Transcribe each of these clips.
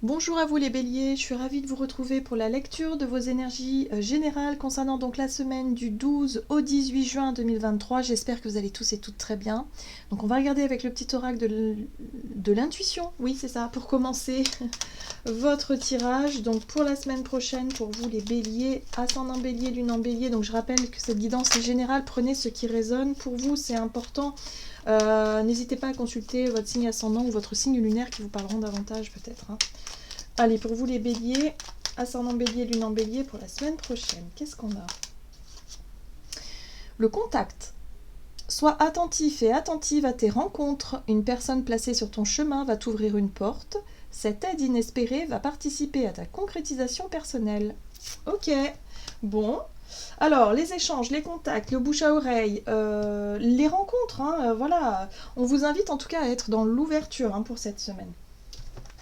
Bonjour à vous les béliers, je suis ravie de vous retrouver pour la lecture de vos énergies générales concernant donc la semaine du 12 au 18 juin 2023. J'espère que vous allez tous et toutes très bien. Donc on va regarder avec le petit oracle de l'intuition, oui c'est ça, pour commencer votre tirage. Donc pour la semaine prochaine, pour vous les béliers, ascendant bélier, lune en bélier. Donc je rappelle que cette guidance est générale, prenez ce qui résonne. Pour vous c'est important. N'hésitez pas à consulter votre signe ascendant ou votre signe lunaire qui vous parleront davantage peut-être. Allez, pour vous les béliers, ascendant bélier, lune en bélier pour la semaine prochaine, qu'est-ce qu'on a? Le contact. Sois attentif et attentive à tes rencontres. Une personne placée sur ton chemin va t'ouvrir une porte. Cette aide inespérée va participer à ta concrétisation personnelle. Ok, bon. Alors, les échanges, les contacts, le bouche à oreille, les rencontres, voilà. On vous invite en tout cas à être dans l'ouverture pour cette semaine.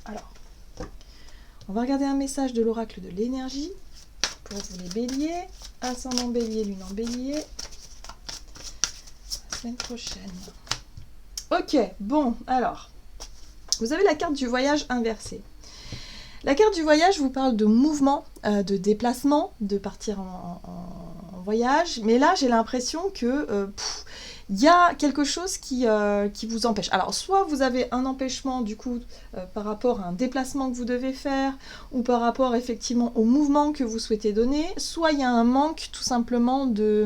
Alors, on va regarder un message de l'oracle de l'énergie pour vous les béliers, ascendant bélier, lune en bélier, la semaine prochaine. Ok, bon, alors, vous avez la carte du voyage inversée. La carte du voyage vous parle de mouvement, de déplacement, de partir en voyage, mais là j'ai l'impression que il y a quelque chose qui vous empêche. Alors, soit vous avez un empêchement du coup par rapport à un déplacement que vous devez faire, ou par rapport effectivement au mouvement que vous souhaitez donner, soit il y a un manque tout simplement de...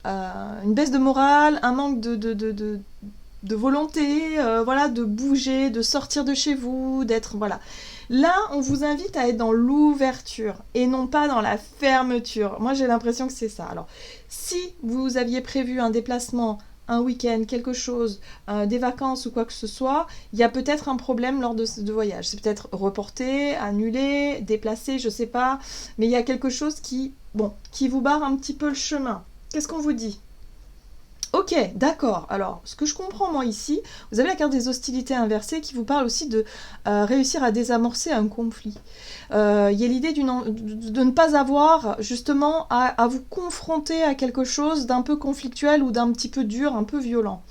une baisse de morale, un manque de volonté, voilà, de bouger, de sortir de chez vous, d'être... Voilà. Là, on vous invite à être dans l'ouverture et non pas dans la fermeture. Moi, j'ai l'impression que c'est ça. Alors, si vous aviez prévu un déplacement, un week-end, quelque chose, des vacances ou quoi que ce soit, il y a peut-être un problème lors de ce voyage. C'est peut-être reporté, annulé, déplacé, je sais pas. Mais il y a quelque chose qui vous barre un petit peu le chemin. Qu'est-ce qu'on vous dit ? Ok, d'accord. Alors, ce que je comprends moi ici, vous avez la carte des hostilités inversées qui vous parle aussi de réussir à désamorcer un conflit. Il y a l'idée de ne pas avoir justement à vous confronter à quelque chose d'un peu conflictuel ou d'un petit peu dur, un peu violent.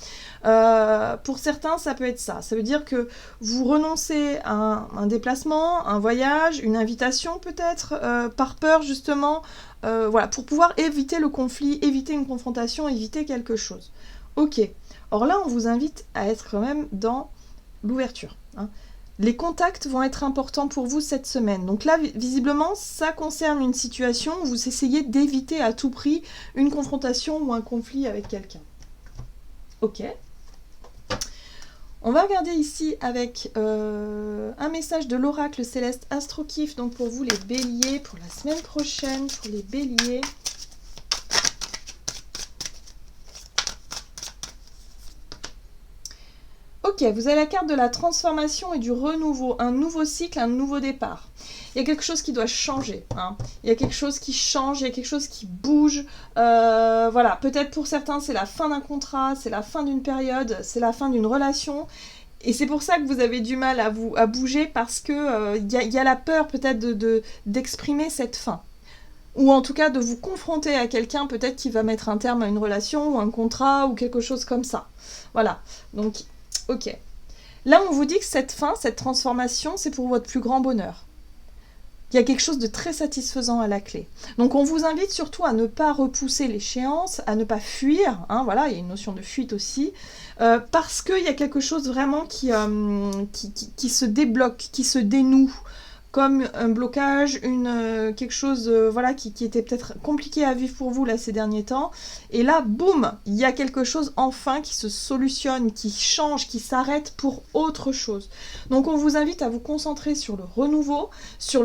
Pour certains, ça peut être ça. Ça veut dire que vous renoncez à un déplacement, un voyage, une invitation peut-être, par peur justement, voilà, pour pouvoir éviter le conflit, éviter une confrontation, éviter quelque chose. Ok. Or là, on vous invite à être quand même dans l'ouverture. Les contacts vont être importants pour vous cette semaine. Donc là, visiblement, ça concerne une situation où vous essayez d'éviter à tout prix une confrontation ou un conflit avec quelqu'un. Ok. On va regarder ici avec un message de l'oracle céleste Astrokif, donc pour vous les béliers, pour la semaine prochaine, pour les béliers. Ok, vous avez la carte de la transformation et du renouveau, un nouveau cycle, un nouveau départ. Il y a quelque chose qui doit changer, Il y a quelque chose qui change, il y a quelque chose qui bouge. Voilà, peut-être pour certains c'est la fin d'un contrat, c'est la fin d'une période, c'est la fin d'une relation. Et c'est pour ça que vous avez du mal à bouger parce que y a la peur peut-être d'exprimer cette fin. Ou en tout cas de vous confronter à quelqu'un peut-être qui va mettre un terme à une relation ou un contrat ou quelque chose comme ça. Voilà, donc ok. Là on vous dit que cette fin, cette transformation, c'est pour votre plus grand bonheur. Il y a quelque chose de très satisfaisant à la clé. Donc on vous invite surtout à ne pas repousser l'échéance, à ne pas fuir, voilà, il y a une notion de fuite aussi, parce qu'il y a quelque chose vraiment qui se débloque, qui se dénoue, comme un blocage, quelque chose voilà, qui était peut-être compliqué à vivre pour vous là, ces derniers temps. Et là, boum, il y a quelque chose enfin qui se solutionne, qui change, qui s'arrête pour autre chose. Donc on vous invite à vous concentrer sur le renouveau, sur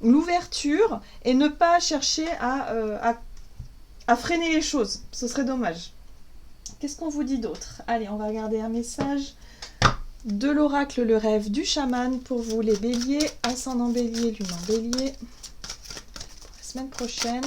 l'ouverture et ne pas chercher à freiner les choses. Ce serait dommage. Qu'est-ce qu'on vous dit d'autre? Allez, on va regarder un message de l'oracle Le Rêve du Chaman pour vous les béliers, ascendant bélier, lune en bélier, pour la semaine prochaine.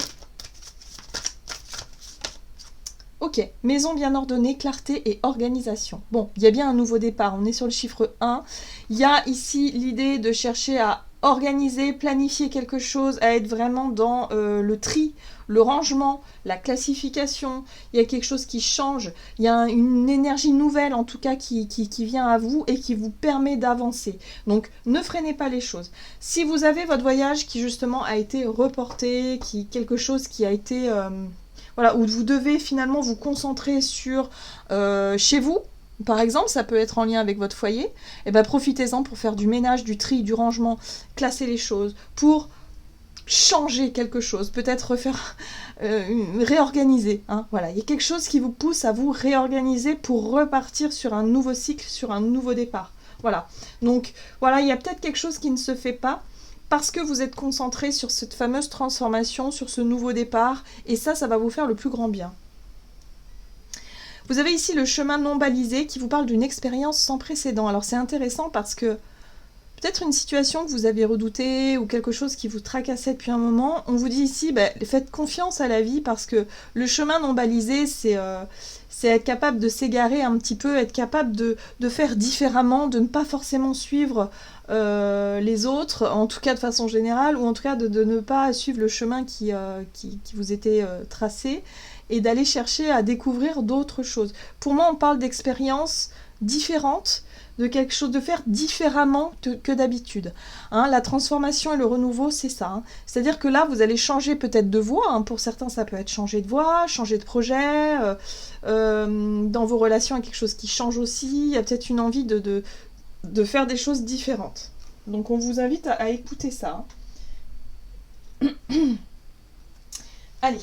Ok, maison bien ordonnée, clarté et organisation. Bon, il y a bien un nouveau départ, on est sur le chiffre 1. Il y a ici l'idée de chercher à organiser, planifier quelque chose, à être vraiment dans le tri, le rangement, la classification. Il y a quelque chose qui change, il y a une énergie nouvelle en tout cas qui vient à vous et qui vous permet d'avancer. Donc ne freinez pas les choses. Si vous avez votre voyage qui justement a été reporté, quelque chose qui a été... voilà, où vous devez finalement vous concentrer sur chez vous, par exemple, ça peut être en lien avec votre foyer, et ben profitez-en pour faire du ménage, du tri, du rangement, classer les choses, pour changer quelque chose, peut-être refaire, réorganiser. Hein, voilà, il y a quelque chose qui vous pousse à vous réorganiser pour repartir sur un nouveau cycle, sur un nouveau départ. Voilà, donc voilà, il y a peut-être quelque chose qui ne se fait pas, parce que vous êtes concentré sur cette fameuse transformation, sur ce nouveau départ, et ça va vous faire le plus grand bien. Vous avez ici le chemin non balisé qui vous parle d'une expérience sans précédent. Alors c'est intéressant parce que peut-être une situation que vous avez redoutée ou quelque chose qui vous tracassait depuis un moment, on vous dit ici, faites confiance à la vie parce que le chemin non balisé, c'est être capable de s'égarer un petit peu, être capable de faire différemment, de ne pas forcément suivre les autres, en tout cas de façon générale, ou en tout cas de ne pas suivre le chemin qui vous était tracé, et d'aller chercher à découvrir d'autres choses. Pour moi, on parle d'expériences différentes, de quelque chose de faire différemment que d'habitude. Hein, la transformation et le renouveau, c'est ça. Hein. C'est-à-dire que là, vous allez changer peut-être de voie. Hein. Pour certains, ça peut être changer de voie, changer de projet. Dans vos relations, il y a quelque chose qui change aussi. Il y a peut-être une envie de faire des choses différentes. Donc, on vous invite à écouter ça. Hein. Allez.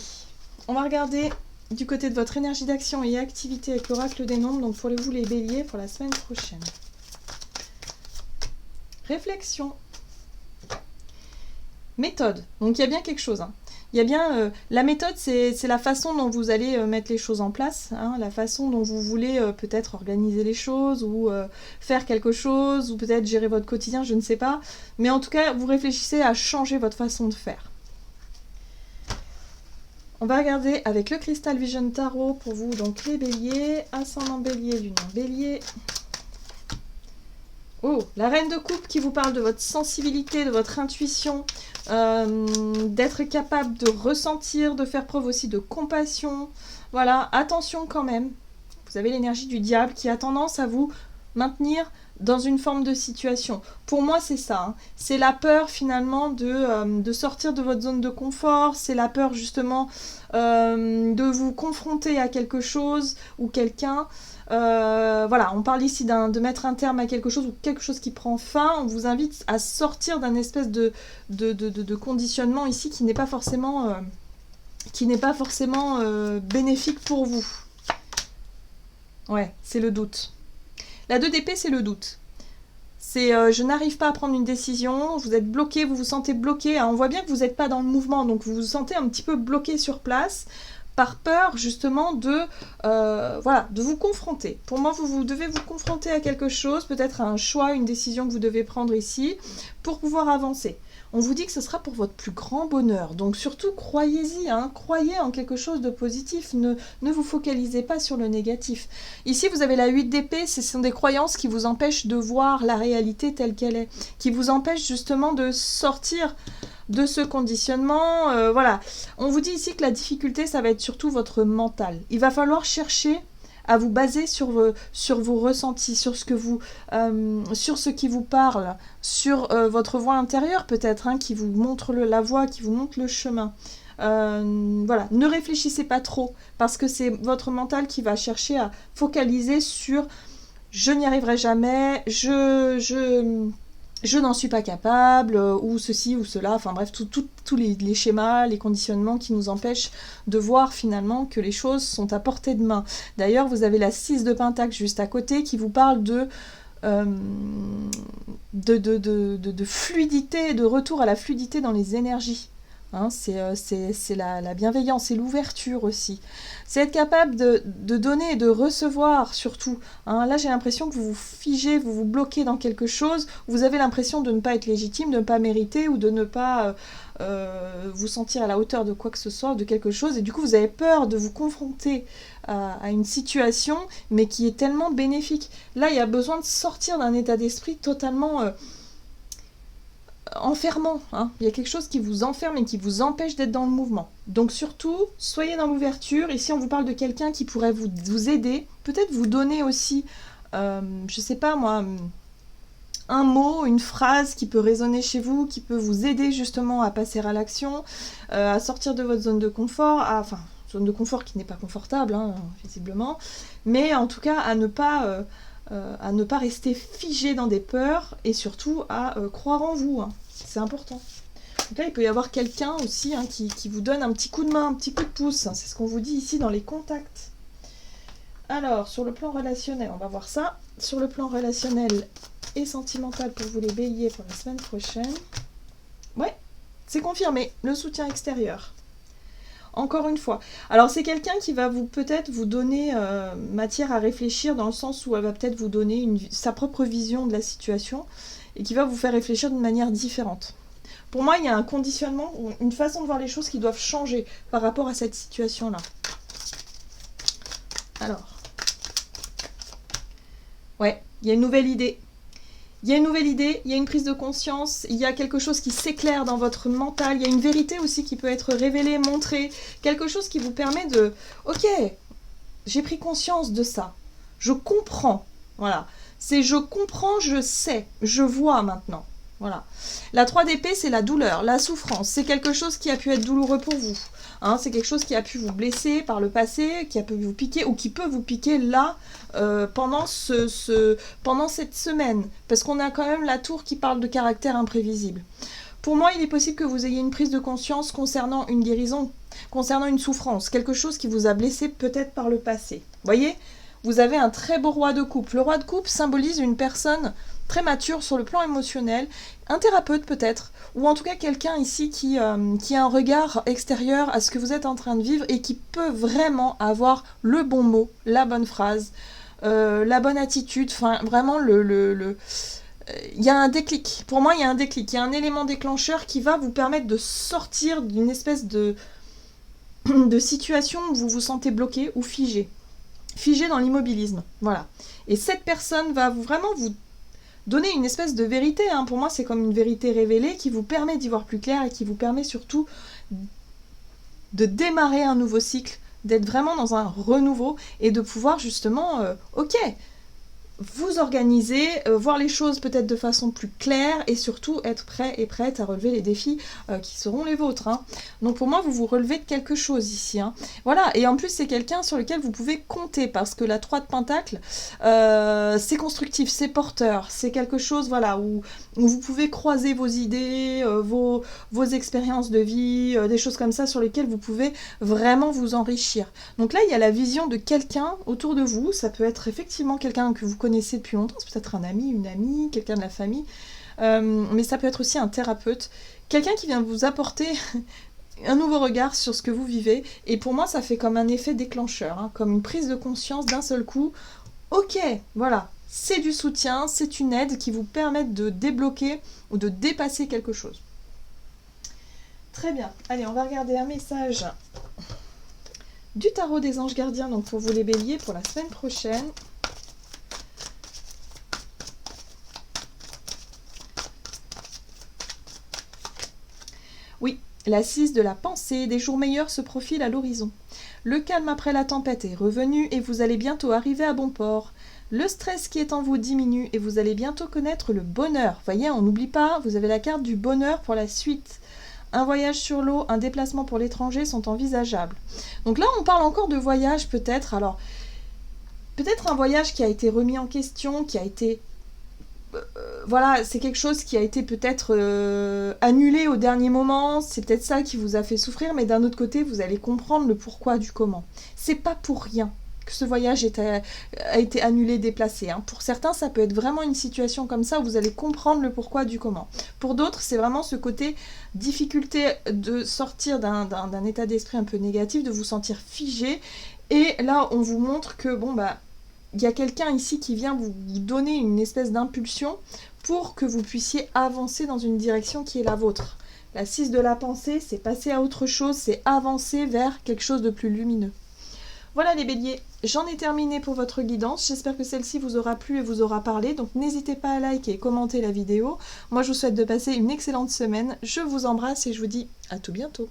On va regarder du côté de votre énergie d'action et activité avec l'oracle des nombres, donc pour vous les béliers pour la semaine prochaine. Réflexion. Méthode. Donc il y a bien quelque chose. Hein. Il y a bien... la méthode, c'est la façon dont vous allez mettre les choses en place, hein, la façon dont vous voulez peut-être organiser les choses ou faire quelque chose ou peut-être gérer votre quotidien, je ne sais pas. Mais en tout cas, vous réfléchissez à changer votre façon de faire. On va regarder avec le Crystal Vision Tarot pour vous, donc les béliers, ascendant bélier, lunan bélier. Oh, la reine de coupe qui vous parle de votre sensibilité, de votre intuition, d'être capable de ressentir, de faire preuve aussi de compassion. Voilà, attention quand même. Vous avez l'énergie du diable qui a tendance à vous maintenir dans une forme de situation. Pour moi, c'est ça. Hein. C'est la peur finalement de sortir de votre zone de confort. C'est la peur justement de vous confronter à quelque chose ou quelqu'un. Voilà, on parle ici de mettre un terme à quelque chose ou quelque chose qui prend fin. On vous invite à sortir d'un espèce de conditionnement ici qui n'est pas forcément, bénéfique pour vous. Ouais, c'est le doute. La 2 d'épée, c'est le doute. C'est je n'arrive pas à prendre une décision, vous êtes bloqué, vous vous sentez bloqué. On voit bien que vous n'êtes pas dans le mouvement, donc vous vous sentez un petit peu bloqué sur place par peur justement de vous confronter. Pour moi, vous devez vous confronter à quelque chose, peut-être à un choix, une décision que vous devez prendre ici pour pouvoir avancer. On vous dit que ce sera pour votre plus grand bonheur. Donc surtout, croyez-y, hein, croyez en quelque chose de positif. Ne vous focalisez pas sur le négatif. Ici, vous avez la 8 d'épée. Ce sont des croyances qui vous empêchent de voir la réalité telle qu'elle est. Qui vous empêchent justement de sortir de ce conditionnement. Voilà. On vous dit ici que la difficulté, ça va être surtout votre mental. Il va falloir chercher à vous baser sur vos ressentis, sur ce qui vous parle, sur votre voix intérieure peut-être, hein, qui vous montre la voie, qui vous montre le chemin. Voilà, ne réfléchissez pas trop, parce que c'est votre mental qui va chercher à focaliser sur « je n'y arriverai jamais »,« je n'en suis pas capable », ou ceci ou cela, enfin bref, tous les schémas, les conditionnements qui nous empêchent de voir finalement que les choses sont à portée de main. D'ailleurs, vous avez la 6 de Pentacle juste à côté qui vous parle de fluidité, de retour à la fluidité dans les énergies. Hein, c'est la bienveillance, c'est l'ouverture aussi. C'est être capable de donner et de recevoir surtout. Hein, là, j'ai l'impression que vous vous figez, vous vous bloquez dans quelque chose. Vous avez l'impression de ne pas être légitime, de ne pas mériter ou de ne pas vous sentir à la hauteur de quoi que ce soit, de quelque chose. Et du coup, vous avez peur de vous confronter à une situation, mais qui est tellement bénéfique. Là, il y a besoin de sortir d'un état d'esprit totalement... enfermant, hein. Il y a quelque chose qui vous enferme et qui vous empêche d'être dans le mouvement. Donc surtout, soyez dans l'ouverture. Ici, on vous parle de quelqu'un qui pourrait vous aider, peut-être vous donner aussi, je sais pas moi, un mot, une phrase qui peut résonner chez vous, qui peut vous aider justement à passer à l'action, à sortir de votre zone de confort, enfin, zone de confort qui n'est pas confortable, hein, visiblement, mais en tout cas à ne pas rester figé dans des peurs et surtout à croire en vous, hein. C'est important. Donc là, il peut y avoir quelqu'un aussi, hein, qui vous donne un petit coup de main, un petit coup de pouce, hein. C'est ce qu'on vous dit ici dans les contacts. Alors, sur le plan relationnel, on va voir ça. Sur le plan relationnel et sentimental pour vous les béliers pour la semaine prochaine. Ouais, c'est confirmé, le soutien extérieur. Encore une fois. Alors c'est quelqu'un qui va peut-être vous donner matière à réfléchir dans le sens où elle va peut-être vous donner sa propre vision de la situation et qui va vous faire réfléchir d'une manière différente. Pour moi, il y a un conditionnement, une façon de voir les choses qui doivent changer par rapport à cette situation-là. Alors. Ouais, il y a une nouvelle idée. Il y a une nouvelle idée, il y a une prise de conscience, il y a quelque chose qui s'éclaire dans votre mental, il y a une vérité aussi qui peut être révélée, montrée, quelque chose qui vous permet de « Ok, j'ai pris conscience de ça, je comprends. » Voilà, c'est « je comprends, je sais, je vois maintenant. » Voilà. La 3 d'épée, c'est la douleur, la souffrance, c'est quelque chose qui a pu être douloureux pour vous. Hein, c'est quelque chose qui a pu vous blesser par le passé, qui a pu vous piquer ou qui peut vous piquer là pendant cette semaine. Parce qu'on a quand même la tour qui parle de caractère imprévisible. Pour moi, il est possible que vous ayez une prise de conscience concernant une guérison, concernant une souffrance, quelque chose qui vous a blessé peut-être par le passé. Vous voyez, vous avez un très beau roi de coupe. Le roi de coupe symbolise une personne très mature sur le plan émotionnel, un thérapeute peut-être, ou en tout cas quelqu'un ici qui a un regard extérieur à ce que vous êtes en train de vivre et qui peut vraiment avoir le bon mot, la bonne phrase, la bonne attitude, enfin vraiment il y a un déclic. Pour moi, il y a un déclic, il y a un élément déclencheur qui va vous permettre de sortir d'une espèce de situation où vous vous sentez bloqué ou figé. Figé dans l'immobilisme, voilà. Et cette personne va vraiment vous donner une espèce de vérité, hein. Pour moi, c'est comme une vérité révélée qui vous permet d'y voir plus clair et qui vous permet surtout de démarrer un nouveau cycle, d'être vraiment dans un renouveau et de pouvoir justement, ok, vous organiser, voir les choses peut-être de façon plus claire et surtout être prêt et prête à relever les défis qui seront les vôtres, hein. Donc pour moi, vous vous relevez de quelque chose ici, hein. Voilà, et en plus c'est quelqu'un sur lequel vous pouvez compter parce que la 3 de Pentacle, c'est constructif, c'est porteur, c'est quelque chose voilà, où vous pouvez croiser vos idées, vos expériences de vie, des choses comme ça sur lesquelles vous pouvez vraiment vous enrichir. Donc là, il y a la vision de quelqu'un autour de vous, ça peut être effectivement quelqu'un que vous connaissez depuis longtemps, c'est peut-être un ami, une amie, quelqu'un de la famille, mais ça peut être aussi un thérapeute, quelqu'un qui vient vous apporter un nouveau regard sur ce que vous vivez, et pour moi ça fait comme un effet déclencheur, hein, comme une prise de conscience d'un seul coup, ok, voilà, c'est du soutien, c'est une aide qui vous permet de débloquer ou de dépasser quelque chose. Très bien, allez, on va regarder un message du tarot des anges gardiens, donc pour vous les béliers, pour la semaine prochaine. Oui, la 6 de la pensée, des jours meilleurs se profilent à l'horizon. Le calme après la tempête est revenu et vous allez bientôt arriver à bon port. Le stress qui est en vous diminue et vous allez bientôt connaître le bonheur. Voyez, on n'oublie pas, vous avez la carte du bonheur pour la suite. Un voyage sur l'eau, un déplacement pour l'étranger sont envisageables. Donc là, on parle encore de voyage peut-être. Alors, peut-être un voyage qui a été remis en question, qui a été... voilà, c'est quelque chose qui a été peut-être annulé au dernier moment, c'est peut-être ça qui vous a fait souffrir, mais d'un autre côté, vous allez comprendre le pourquoi du comment. C'est pas pour rien que ce voyage a été annulé, déplacé, hein. Pour certains, ça peut être vraiment une situation comme ça où vous allez comprendre le pourquoi du comment. Pour d'autres, c'est vraiment ce côté difficulté de sortir d'un état d'esprit un peu négatif, de vous sentir figé, et là, on vous montre que, bon, bah, il y a quelqu'un ici qui vient vous donner une espèce d'impulsion pour que vous puissiez avancer dans une direction qui est la vôtre. La 6 de la pensée, c'est passer à autre chose, c'est avancer vers quelque chose de plus lumineux. Voilà les béliers, j'en ai terminé pour votre guidance. J'espère que celle-ci vous aura plu et vous aura parlé. Donc n'hésitez pas à liker et commenter la vidéo. Moi je vous souhaite de passer une excellente semaine. Je vous embrasse et je vous dis à tout bientôt.